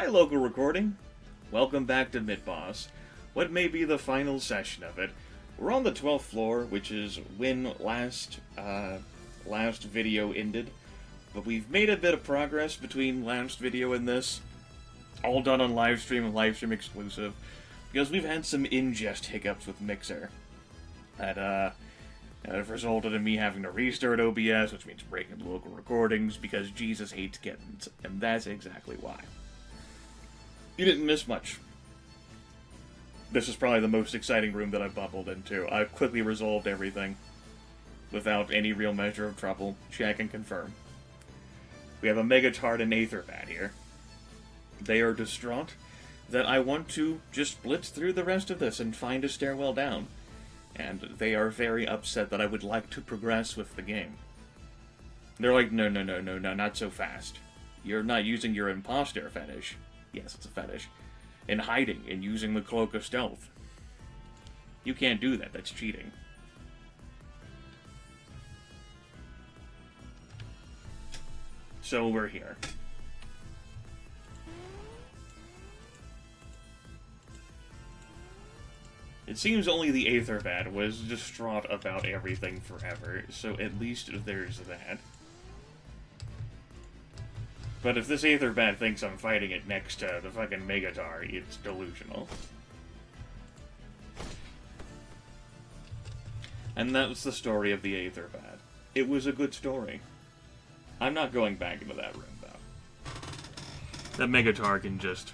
Hi, local recording. Welcome back to MidBoss. What may be the final session of it. We're on the 12th floor, which is when last video ended. But we've made a bit of progress between last video and this. All done on livestream and livestream exclusive. Because we've had some ingest hiccups with Mixer. That have resulted in me having to restart OBS, which means breaking the local recordings, because Jesus hates kittens. And that's exactly why. You didn't miss much. This is probably the most exciting room that I've bubbled into. I've quickly resolved everything without any real measure of trouble. Check and confirm. We have a Megatard and Aetherbat here. They are distraught that I want to just blitz through the rest of this and find a stairwell down. And they are very upset that I would like to progress with the game. They're like, no, not so fast. You're not using your imposter fetish. Yes, it's a fetish. And hiding and using the cloak of stealth. You can't do that, that's cheating. So we're here. It seems only the Aetherbat was distraught about everything forever, so at least there's that. But if this Aetherbat thinks I'm fighting it next to the fucking Megatar, it's delusional. And that was the story of the Aetherbat. It was a good story. I'm not going back into that room, though. That Megatar can just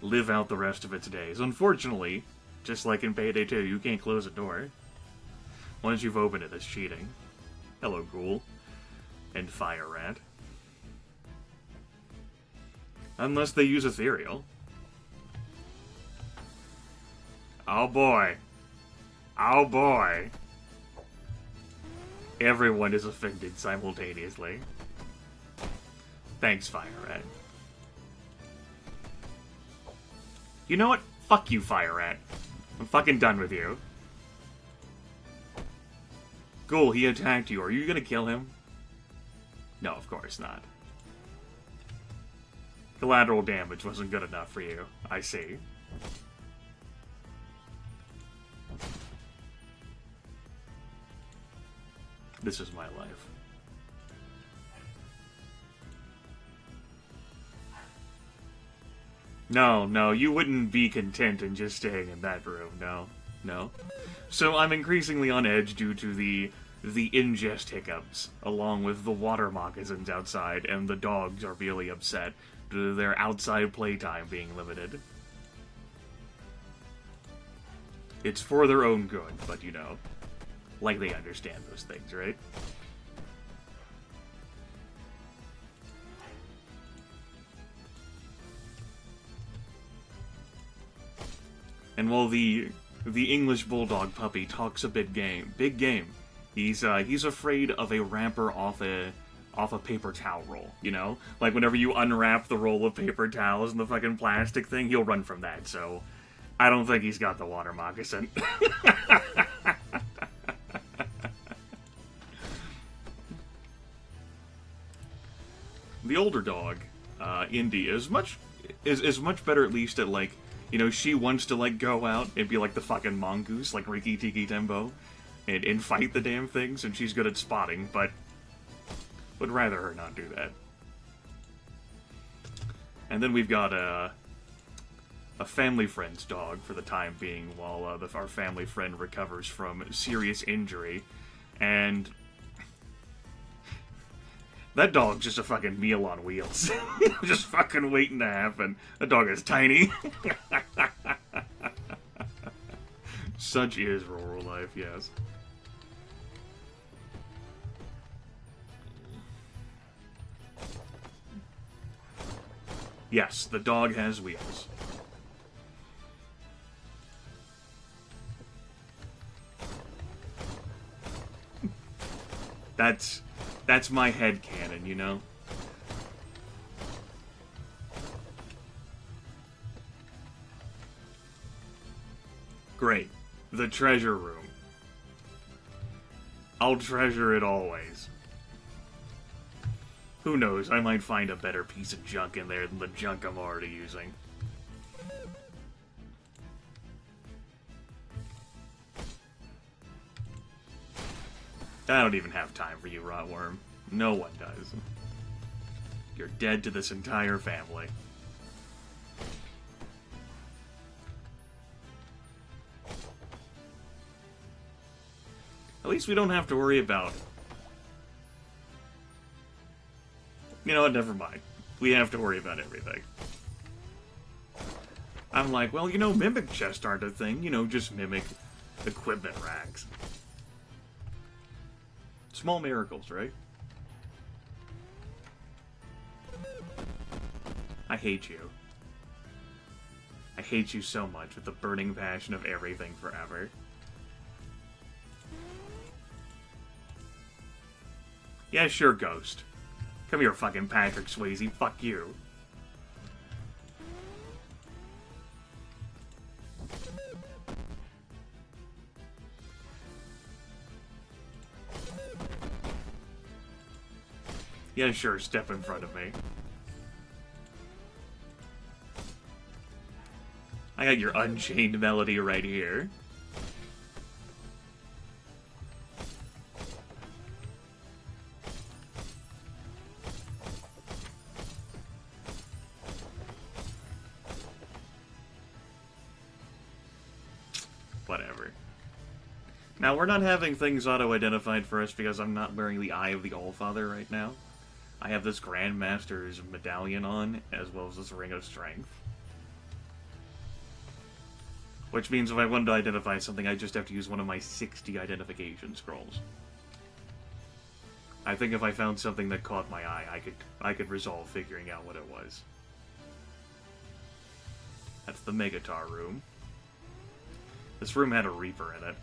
live out the rest of its days. Unfortunately, just like in Payday 2, you can't close a door. Once you've opened it, it's cheating. Hello, Ghoul. And Fire Rat. Unless they use Ethereal. Oh boy. Oh boy. Everyone is offended simultaneously. Thanks, Fire Rat. You know what? Fuck you, Fire Rat. I'm fucking done with you. Ghoul, he attacked you. Are you gonna kill him? No, of course not. Collateral damage wasn't good enough for you. I see. This is my life. No, you wouldn't be content in just staying in that room, no. So I'm increasingly on edge due to the ingest hiccups, along with the water moccasins outside, and the dogs are really upset due to their outside playtime being limited. It's for their own good, but you know, like they understand those things, right? And while the English Bulldog puppy talks a big game, he's afraid of a wrapper off a paper towel roll, you know? Like, whenever you unwrap the roll of paper towels and the fucking plastic thing, he'll run from that, so I don't think he's got the water moccasin. The older dog, Indy, is much better at least at, like, you know, she wants to, like, go out and be like the fucking mongoose, like Riki Tiki Tembo, and fight the damn things, and she's good at spotting, but would rather her not do that. And then we've got a family friend's dog for the time being, while our family friend recovers from serious injury, and that dog's just a fucking meal on wheels. Just fucking waiting to happen. That dog is tiny. Such is rural life, yes. Yes, the dog has wheels. That's my headcanon, you know? Great. The treasure room. I'll treasure it always. Who knows, I might find a better piece of junk in there than the junk I'm already using. I don't even have time for you, Rotworm. No one does. You're dead to this entire family. At least we don't have to worry about... You know what, never mind. We have to worry about everything. I'm like, well, you know, mimic chests aren't a thing. You know, just mimic equipment racks. Small miracles, right? I hate you. I hate you so much with the burning passion of everything forever. Yeah, sure, Ghost. Come here, fucking Patrick Swayze. Fuck you. Yeah, sure, step in front of me. I got your Unchained melody right here. Whatever. Now, we're not having things auto-identified for us because I'm not wearing the Eye of the Allfather right now. I have this Grandmaster's medallion on, as well as this Ring of Strength. Which means if I wanted to identify something, I just have to use one of my 60 identification scrolls. I think if I found something that caught my eye, I could resolve figuring out what it was. That's the Megatar room. This room had a Reaper in it.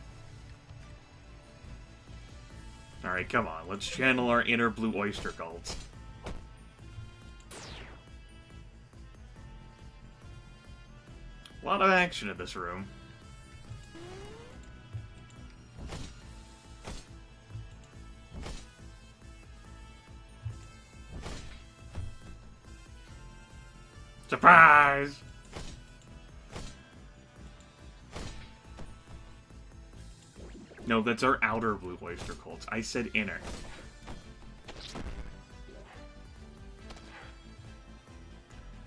Alright, come on. Let's channel our inner Blue Oyster Cults. A lot of action in this room. Surprise! No, that's our outer Blue Oyster Cults. I said inner.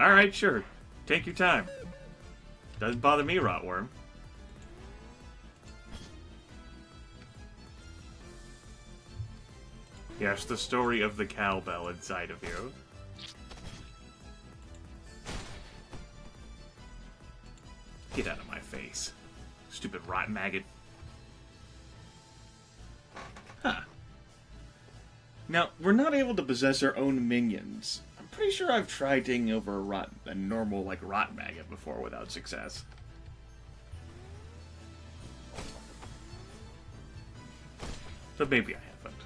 Alright, sure. Take your time. Doesn't bother me, Rotworm. Yes, the story of the cowbell inside of you. Get out of my face. Stupid rot maggot. Huh. Now, we're not able to possess our own minions. I'm pretty sure I've tried taking over a normal, like, rot maggot before without success. But maybe I haven't.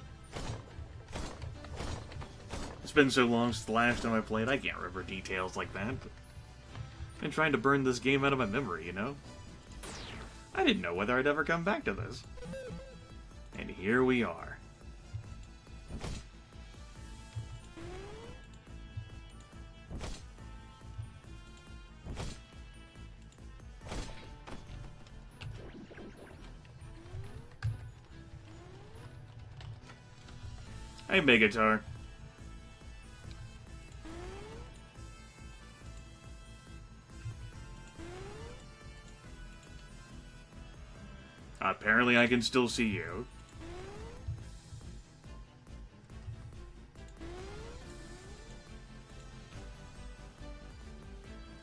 It's been so long since the last time I played, I can't remember details like that. I've been trying to burn this game out of my memory, you know? I didn't know whether I'd ever come back to this. And here we are. Hey, Megatar. Apparently I can still see you.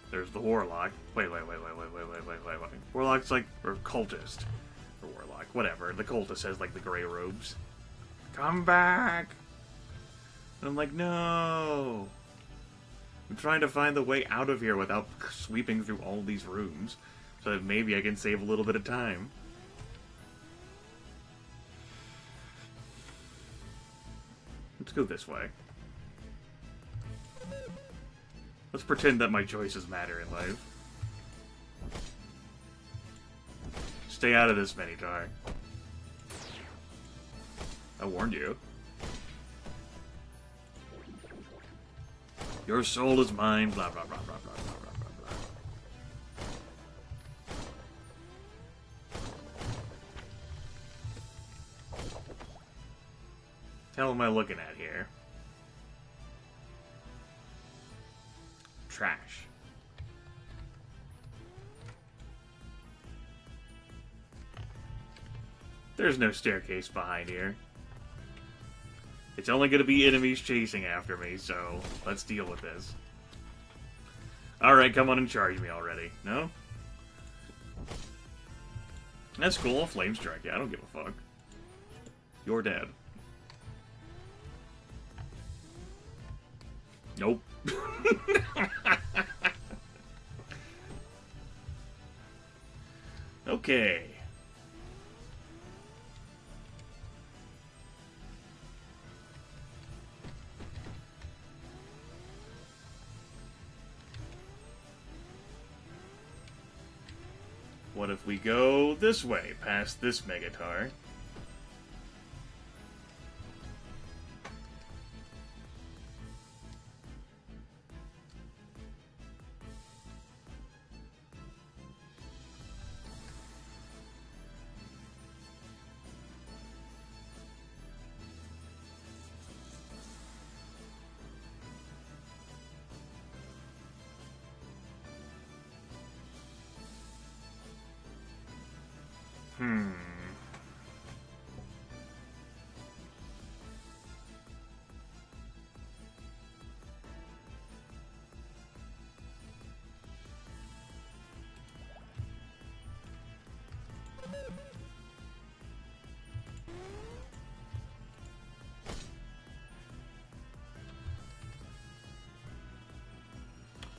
There's the Warlock. Wait. Warlock's like, or Cultist. Or Warlock, whatever. The Cultist has like the gray robes. Come back! And I'm like, no! I'm trying to find the way out of here without sweeping through all these rooms. So that maybe I can save a little bit of time. Let's go this way. Let's pretend that my choices matter in life. Stay out of this, Minotaur. I warned you. Your soul is mine, blah, blah, blah, blah, blah, blah, blah, blah, blah. What the hell am I looking at here? Trash. There's no staircase behind here. It's only going to be enemies chasing after me, so let's deal with this. Alright, come on and charge me already. No? That's cool, I'll flame strike you. I don't give a fuck. You're dead. Nope. Okay. What if we go this way, past this Megatar?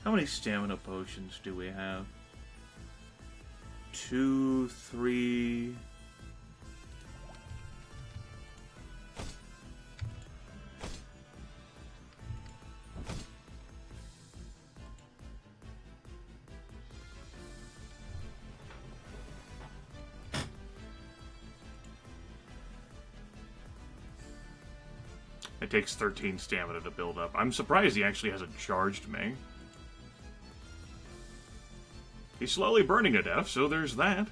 How many stamina potions do we have? 2, 3... It takes 13 stamina to build up. I'm surprised he actually hasn't charged me. He's slowly burning to death, so there's that.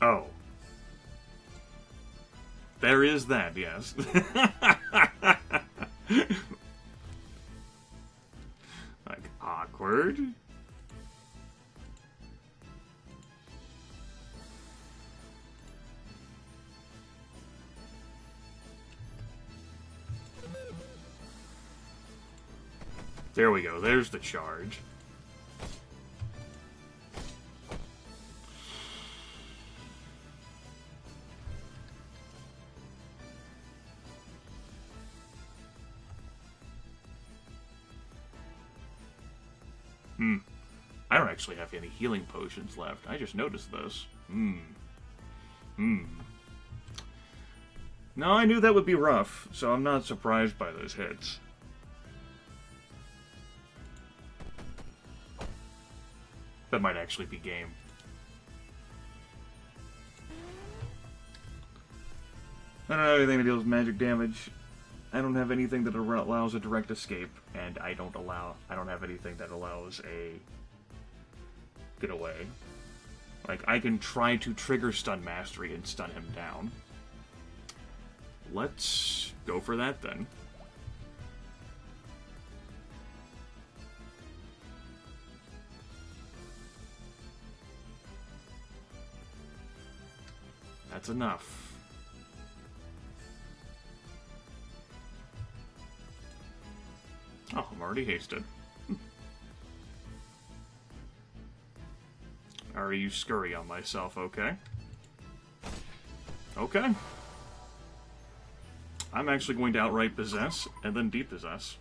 Oh. There is that, yes. Like, awkward. There we go, there's the charge. I don't actually have any healing potions left. I just noticed this. No, I knew that would be rough, so I'm not surprised by those hits. That might actually be game. I don't have anything that deals magic damage. I don't have anything that allows a direct escape, and I don't have anything that allows a get away. Like, I can try to trigger stun mastery and stun him down. Let's go for that then. That's enough. Oh, I'm already hasted. Are you scurry on myself, okay? Okay. I'm actually going to outright possess, and then depossess.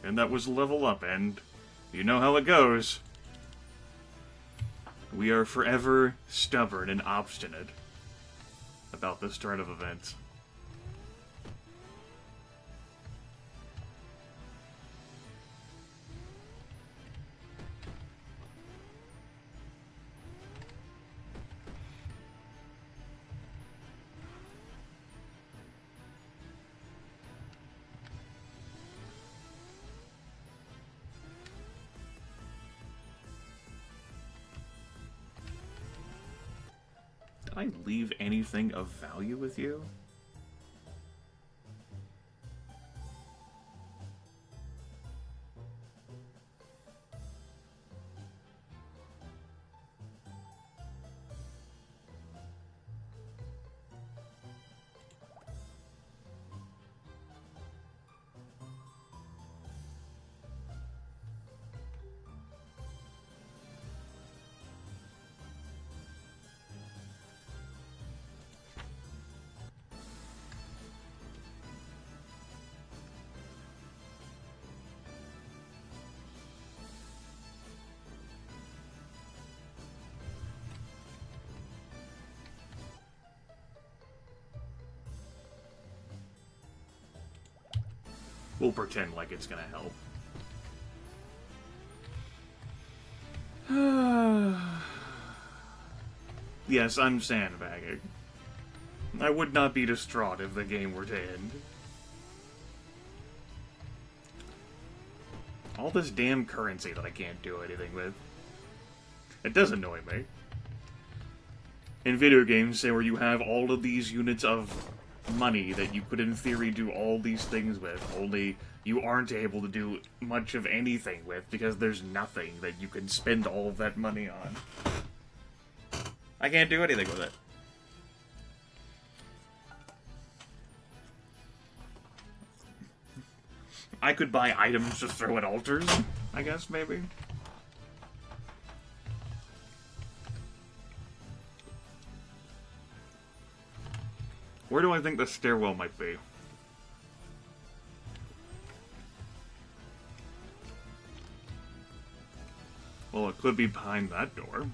And that was level up, and you know how it goes. We are forever stubborn and obstinate about this turn of events. Did I leave anything of value with you? We'll pretend like it's gonna help. Yes, I'm sandbagging. I would not be distraught if the game were to end. All this damn currency that I can't do anything with. It does annoy me. In video games, say where you have all of these units of money that you could in theory do all these things with, only you aren't able to do much of anything with because there's nothing that you can spend all of that money on. I can't do anything with it. I could buy items to throw at altars, I guess, maybe. Where do I think the stairwell might be? Well, it could be behind that door.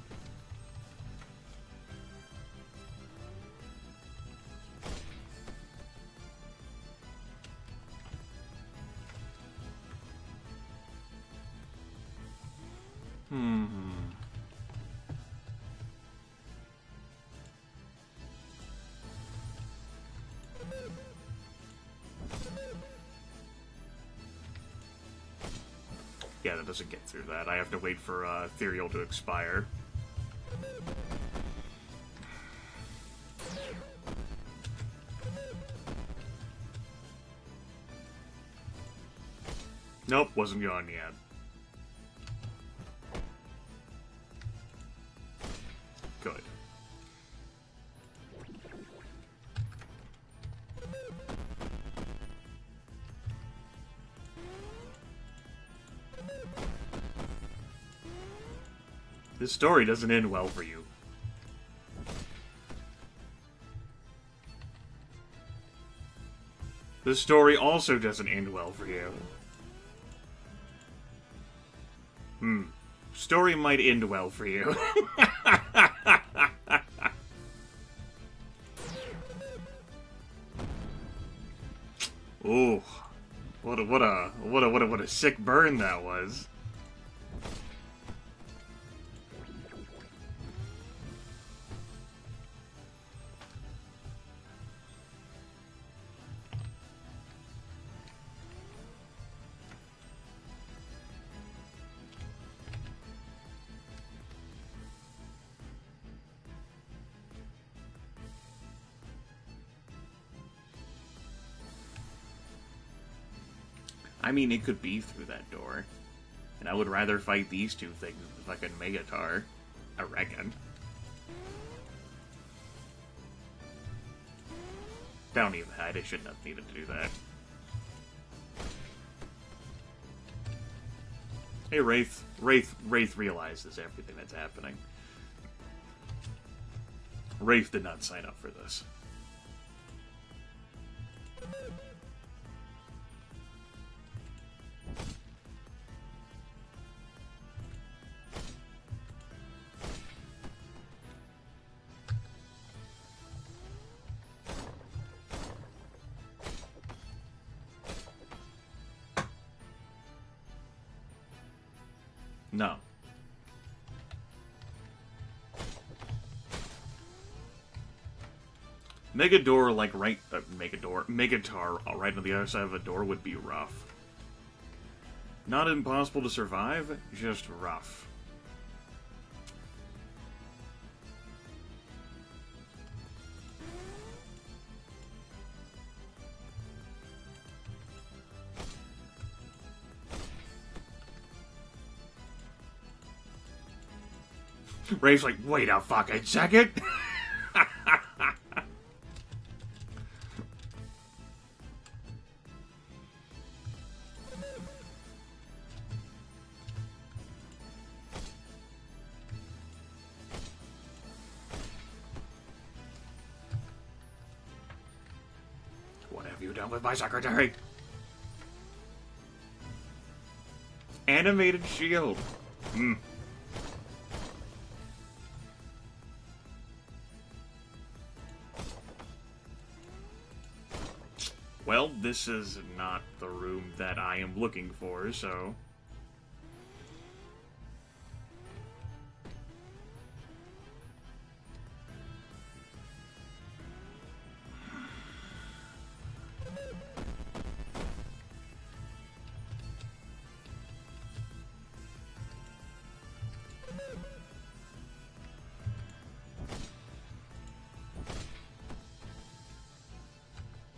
Yeah, that doesn't get through that. I have to wait for Ethereal to expire. Nope, wasn't gone yet. Good. This story doesn't end well for you. This story also doesn't end well for you. Story might end well for you. Ooh. What a sick burn that was. I mean, it could be through that door. And I would rather fight these two things than the fucking Megatar. I reckon. Don't even hide, I shouldn't have needed to do that. Hey, Wraith realizes everything that's happening. Wraith did not sign up for this. No. Megatar, like, Megatar, right on the other side of a door would be rough. Not impossible to survive, just rough. Ray's like, wait a fucking second. What have you done with my secretary? Animated shield. Hmm. Well, this is not the room that I am looking for, so...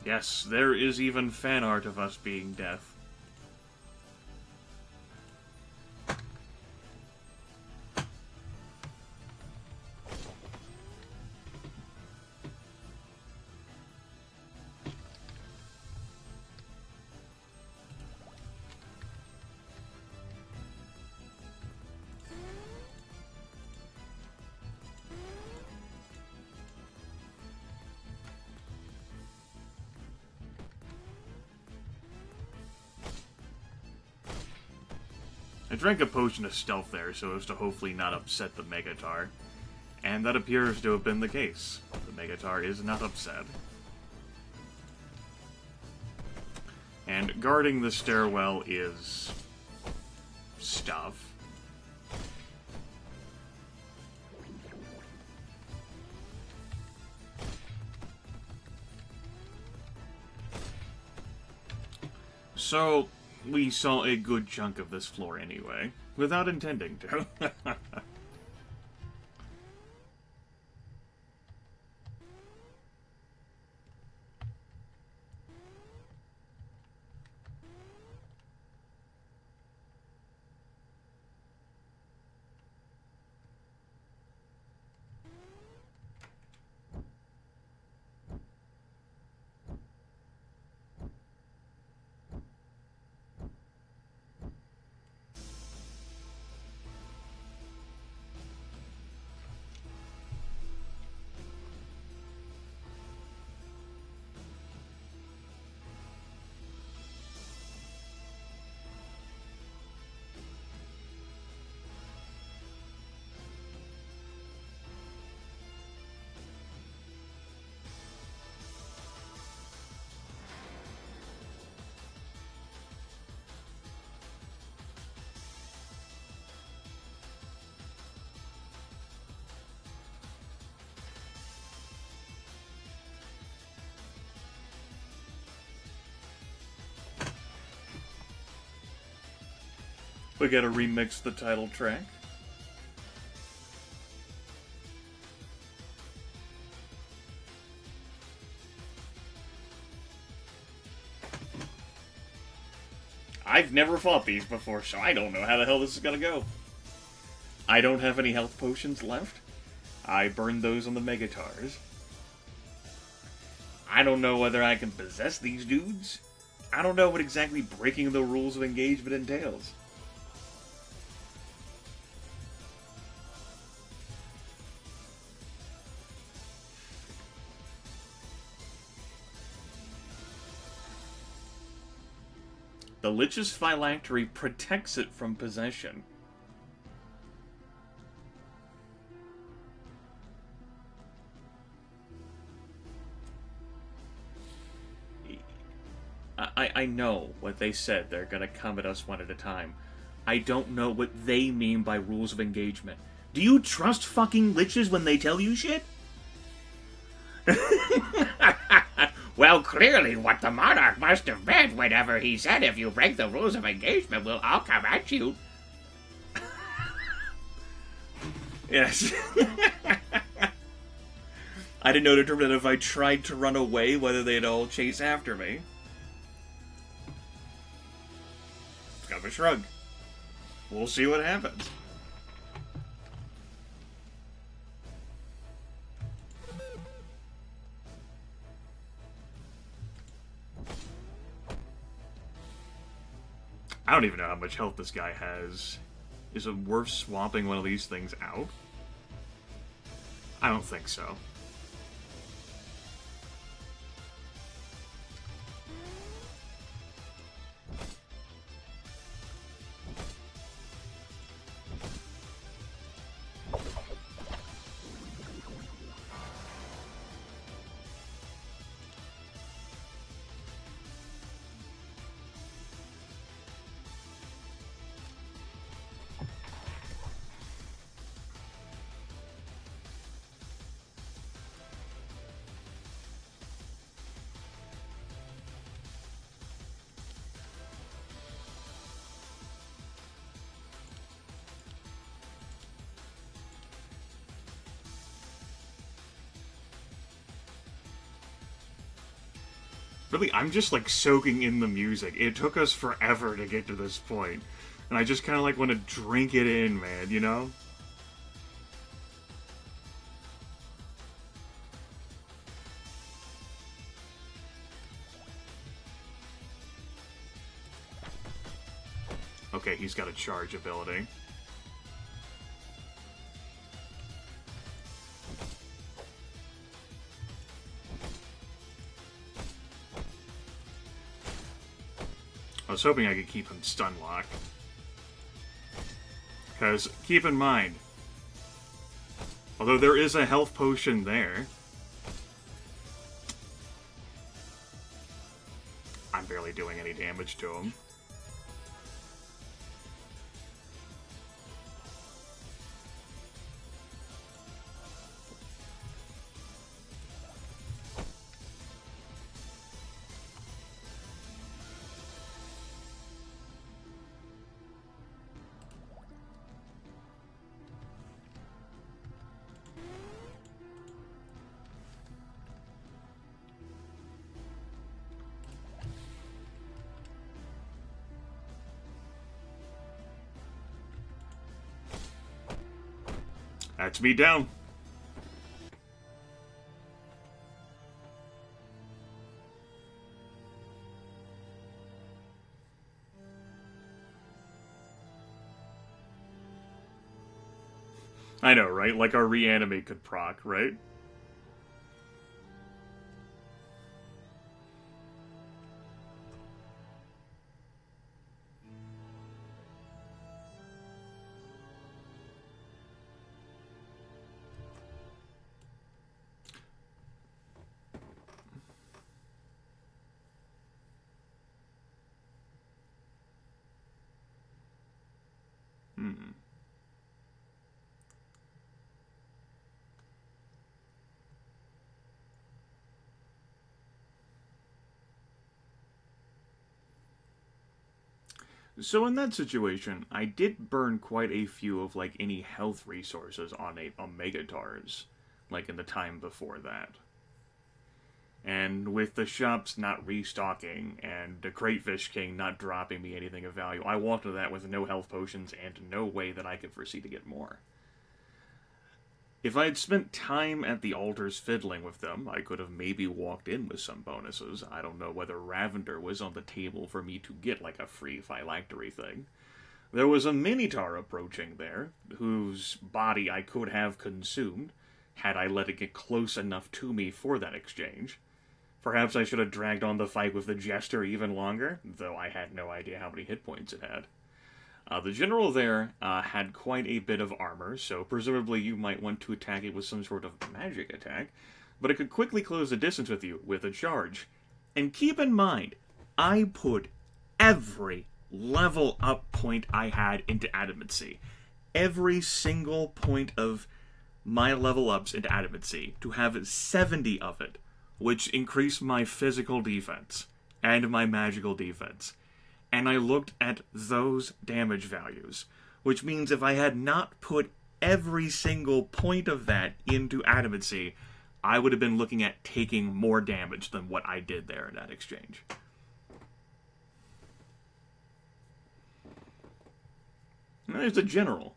Yes, there is even fan art of us being deaf. I drank a potion of stealth there so as to hopefully not upset the Megatar, and that appears to have been the case. The Megatar is not upset. And guarding the stairwell is... stuff. So... we saw a good chunk of this floor anyway, without intending to. We gotta remix the title track. I've never fought these before, so I don't know how the hell this is gonna go. I don't have any health potions left. I burned those on the Megatars. I don't know whether I can possess these dudes. I don't know what exactly breaking the rules of engagement entails. The Lich's phylactery protects it from possession. I know what they said. They're gonna come at us one at a time. I don't know what they mean by rules of engagement. Do you trust fucking Liches when they tell you shit? Well, clearly what the monarch must have meant whenever he said if you break the rules of engagement, we'll all come at you. Yes. I didn't know that if I tried to run away, whether they'd all chase after me. It's kind of a shrug. We'll see what happens. I don't even know how much health this guy has. Is it worth swapping one of these things out? I don't think so. Really, I'm just, like, soaking in the music. It took us forever to get to this point. And I just kind of, like, want to drink it in, man, you know? Okay, he's got a charge ability. I was hoping I could keep him stun locked. Because, keep in mind, although there is a health potion there, I'm barely doing any damage to him. That's me down. I know, right? Like our reanimate could proc, right? So in that situation, I did burn quite a few of, like, any health resources on Omegatars, like, in the time before that. And with the shops not restocking, and the Crayfish King not dropping me anything of value, I walked into that with no health potions and no way that I could foresee to get more. If I had spent time at the altars fiddling with them, I could have maybe walked in with some bonuses. I don't know whether Ravender was on the table for me to get, like, a free phylactery thing. There was a Minotaur approaching there, whose body I could have consumed, had I let it get close enough to me for that exchange. Perhaps I should have dragged on the fight with the Jester even longer, though I had no idea how many hit points it had. The general there had quite a bit of armor, so presumably you might want to attack it with some sort of magic attack, but it could quickly close the distance with you with a charge. And keep in mind, I put every level up point I had into Adamancy. Every single point of my level ups into Adamancy, to have 70 of it, which increased my physical defense and my magical defense. And I looked at those damage values, which means if I had not put every single point of that into Adamancy, I would have been looking at taking more damage than what I did there in that exchange. And there's the general.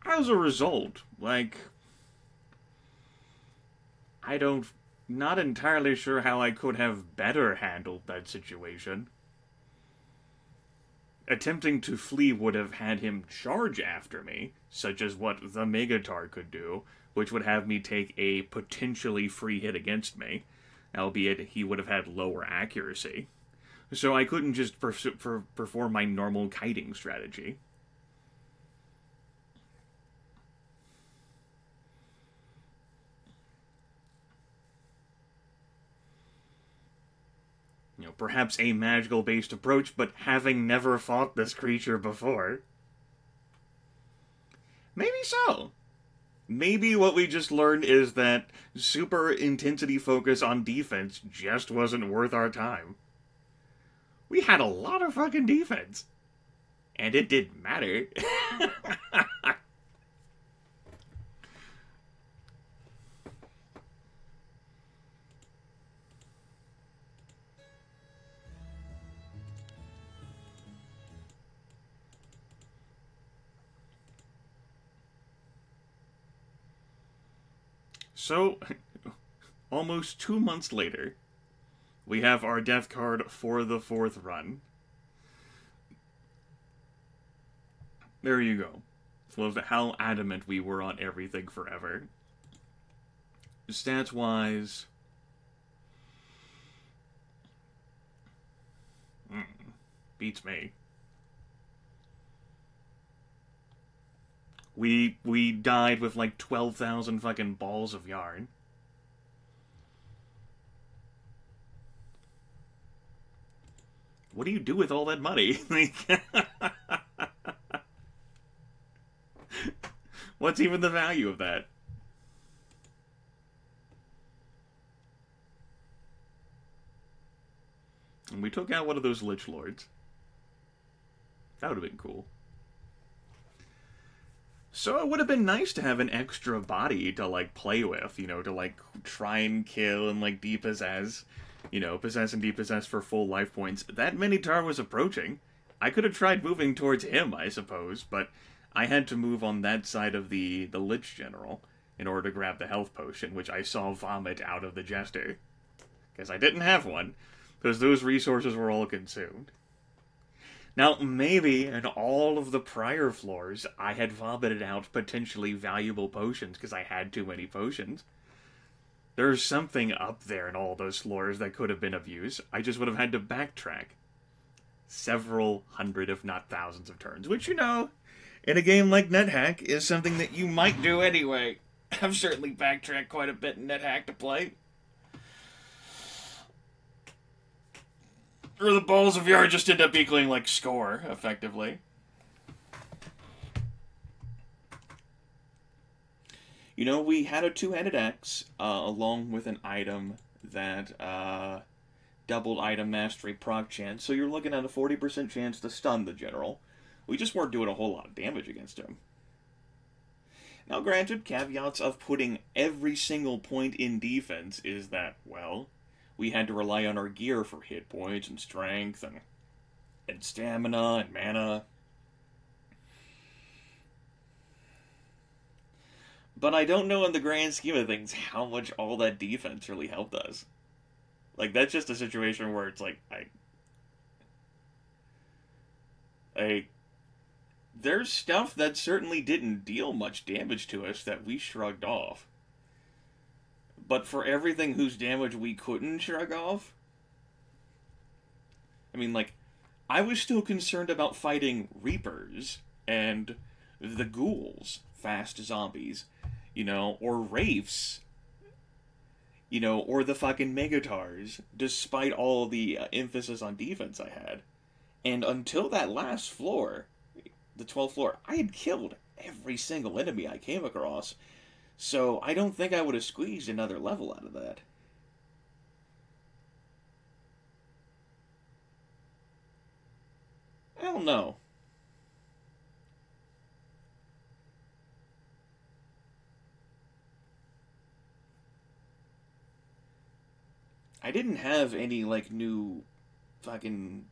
As a result, like, I don't not entirely sure how I could have better handled that situation. Attempting to flee would have had him charge after me, such as what the Megatar could do, which would have me take a potentially free hit against me, albeit he would have had lower accuracy. So I couldn't just perform my normal kiting strategy. You know, perhaps a magical-based approach, but having never fought this creature before. Maybe so. Maybe what we just learned is that super intensity focus on defense just wasn't worth our time. We had a lot of fucking defense. And it didn't matter. So, almost 2 months later, we have our death card for the 4th run. There you go. Love how adamant we were on everything forever. Stats-wise... beats me. We died with like 12,000 fucking balls of yarn. What do you do with all that money? What's even the value of that? And we took out one of those Lich Lords. That would have been cool. So it would have been nice to have an extra body to, like, play with, you know, to, like, try and kill and, like, depossess, you know, possess and depossess for full life points. That Minotaur was approaching. I could have tried moving towards him, I suppose, but I had to move on that side of the Lich General in order to grab the health potion, which I saw vomit out of the Jester. Because I didn't have one, because those resources were all consumed. Now, maybe in all of the prior floors, I had vomited out potentially valuable potions because I had too many potions. There's something up there in all those floors that could have been of use. I just would have had to backtrack several hundred, if not thousands of turns, which, you know, in a game like NetHack is something that you might do anyway. I've certainly backtracked quite a bit in NetHack to play. Or the balls of yarn just end up equaling, like, score, effectively. You know, we had a two-handed axe, along with an item that, doubled item mastery proc chance, so you're looking at a 40% chance to stun the general. We just weren't doing a whole lot of damage against him. Now, granted, caveats of putting every single point in defense is that, well, we had to rely on our gear for hit points and strength and stamina and mana. But I don't know in the grand scheme of things how much all that defense really helped us. Like, that's just a situation where it's like, there's stuff that certainly didn't deal much damage to us that we shrugged off. But for everything whose damage we couldn't shrug off, I mean, like, I was still concerned about fighting Reapers and the Ghouls, fast zombies, you know, or Wraiths, you know, or the fucking Megatars, despite all the emphasis on defense I had. And until that last floor, the 12th floor, I had killed every single enemy I came across. So I don't think I would have squeezed another level out of that. I don't know. I didn't have any, like, new fucking...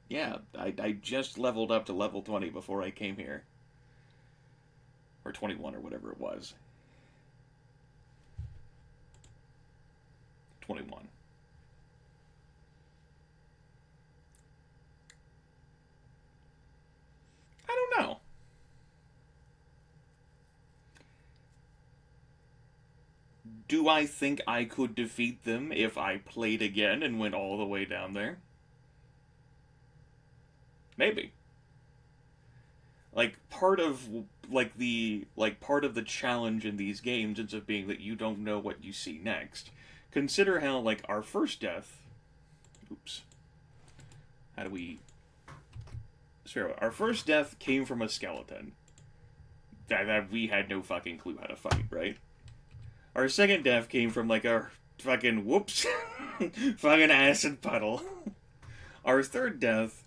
Yeah, I just leveled up to level 20 before I came here. Or 21 or whatever it was. Do I think I could defeat them if I played again and went all the way down there? Maybe. Like, part of the challenge in these games ends up being that you don't know what you see next. Consider how, like, our first death... Oops. How do we... Our first death came from a skeleton. That we had no fucking clue how to fight, right? Our second death came from, like, a fucking... Whoops. Fucking acid puddle. Our third death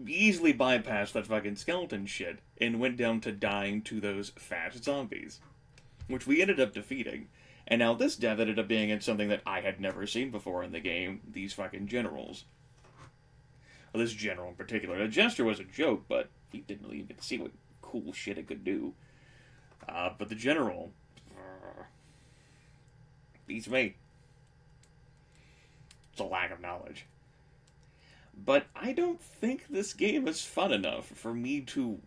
easily bypassed that fucking skeleton shit and went down to dying to those fat zombies, which we ended up defeating. And now this death ended up being in something that I had never seen before in the game, these fucking generals. Well, this general in particular. The gesture was a joke, but we didn't really get to see what cool shit it could do. But the general... beats me. It's a lack of knowledge. But I don't think this game is fun enough for me to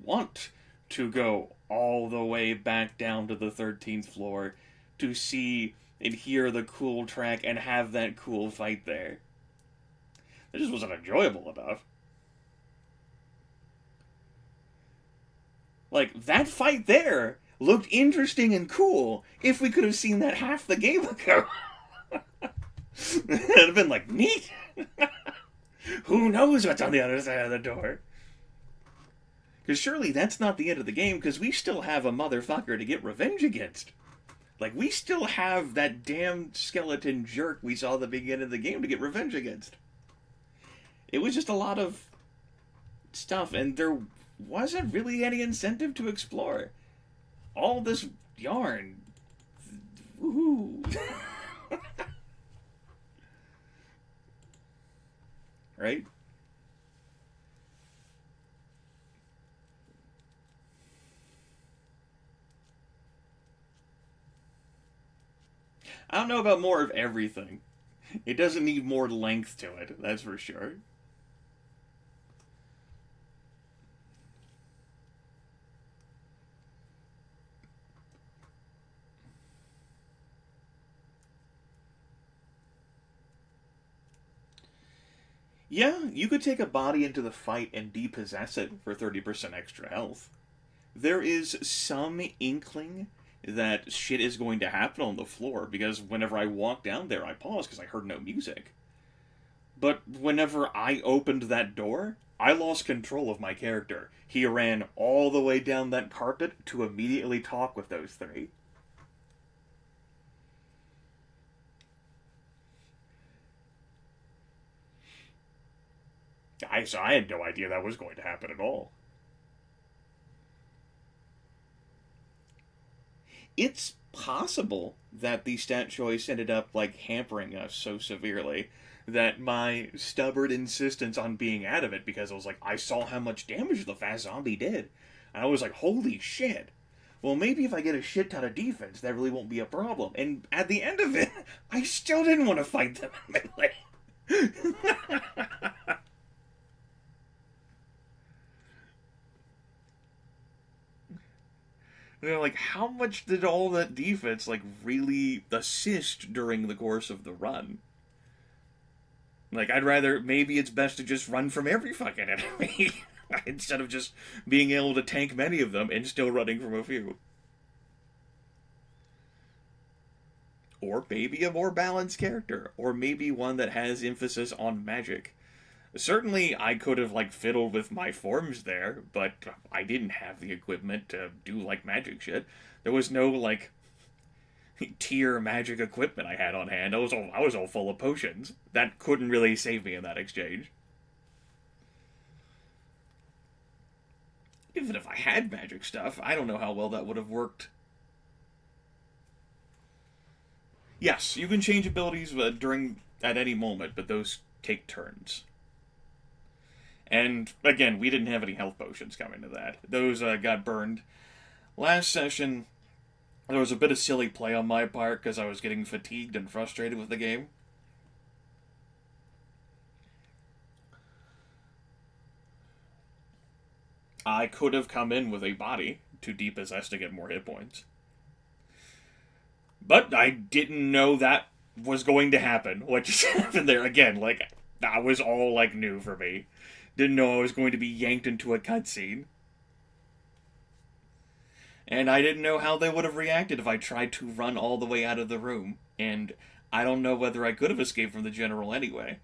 want to go all the way back down to the 13th floor to see and hear the cool track and have that cool fight there. It just wasn't enjoyable enough. Like, that fight there looked interesting and cool if we could have seen that half the game ago. It'd have been like, neat! Who knows what's on the other side of the door? Because surely that's not the end of the game, because we still have a motherfucker to get revenge against. Like, we still have that damn skeleton jerk we saw at the beginning of the game to get revenge against. It was just a lot of stuff, and there wasn't really any incentive to explore. All this yarn. Woohoo. Right? I don't know about more of everything. It doesn't need more length to it, that's for sure. Yeah, you could take a body into the fight and depossess it for 30% extra health. There is some inkling that shit is going to happen on the floor, because whenever I walked down there, I paused because I heard no music. But whenever I opened that door, I lost control of my character. He ran all the way down that carpet to immediately talk with those three. I had no idea that was going to happen at all. It's possible that the stat choice ended up, like, hampering us so severely that my stubborn insistence on being out of it, because I was like, I saw how much damage the fast zombie did. And I was like, holy shit. Well, maybe if I get a shit ton of defense, that really won't be a problem. And at the end of it, I still didn't want to fight them in melee. You know, like, how much did all that defense, like, really assist during the course of the run? Like, I'd rather, maybe it's best to just run from every fucking enemy, instead of just being able to tank many of them and still running from a few. Or maybe a more balanced character, or maybe one that has emphasis on magic. Certainly, I could have, like, fiddled with my forms there, but I didn't have the equipment to do, like, magic shit. There was no, like, tier magic equipment I had on hand. I was all full of potions. That couldn't really save me in that exchange. Even if I had magic stuff, I don't know how well that would have worked. Yes, you can change abilities at any moment, but those take turns. And, again, we didn't have any health potions coming to that. Those got burned. Last session, there was a bit of silly play on my part because I was getting fatigued and frustrated with the game. I could have come in with a body to depossess to get more hit points. But I didn't know that was going to happen. What just happened there? Again, like, that was all, like, new for me. Didn't know I was going to be yanked into a cutscene. And I didn't know how they would have reacted if I tried to run all the way out of the room. And I don't know whether I could have escaped from the general anyway.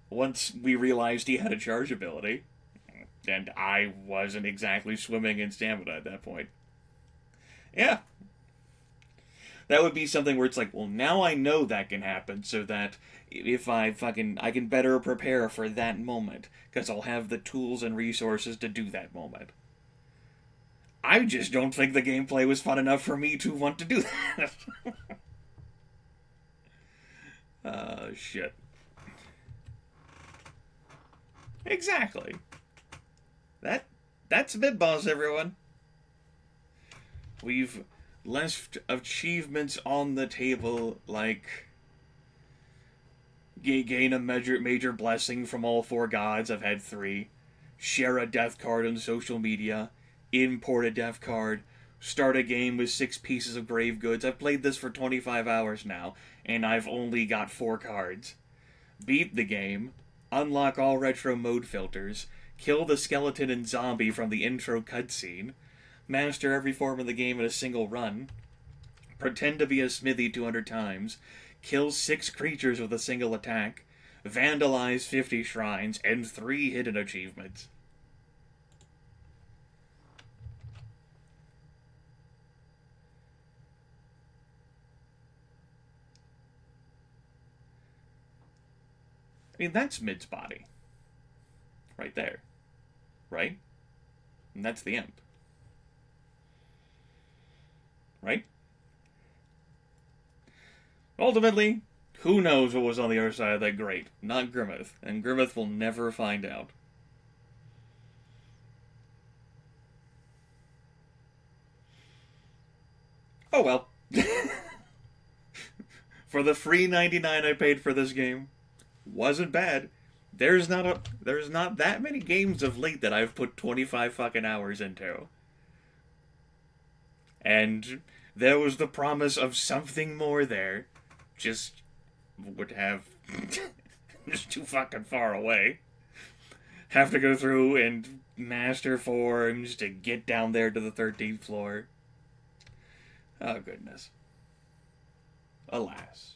Once we realized he had a charge ability. And I wasn't exactly swimming in stamina at that point. Yeah. That would be something where it's like, well, now I know that can happen, so that if I can better prepare for that moment, because I'll have the tools and resources to do that moment. I just don't think the gameplay was fun enough for me to want to do that. Shit. Exactly. That's MidBoss, everyone. We've left achievements on the table, like gain a major blessing from all 4 gods. I've had 3. Share a death card on social media. Import a death card. Start a game with 6 pieces of grave goods. I've played this for 25 hours now, and I've only got 4 cards. Beat the game. Unlock all retro mode filters. Kill the skeleton and zombie from the intro cutscene. Master every form of the game in a single run. Pretend to be a smithy 200 times. Kill 6 creatures with a single attack. Vandalize 50 shrines, and 3 hidden achievements. I mean, that's Mid's body. Right there. Right? And that's the imp. Right? Ultimately, who knows what was on the other side of that grate? Not Grimith. And Grimith will never find out. Oh well. For the free $99 I paid for this game, wasn't bad. There's not that many games of late that I've put 25 fucking hours into. And there was the promise of something more there. Just would have just too fucking far away. Have to go through and master forms to get down there to the 13th floor. Oh goodness. Alas.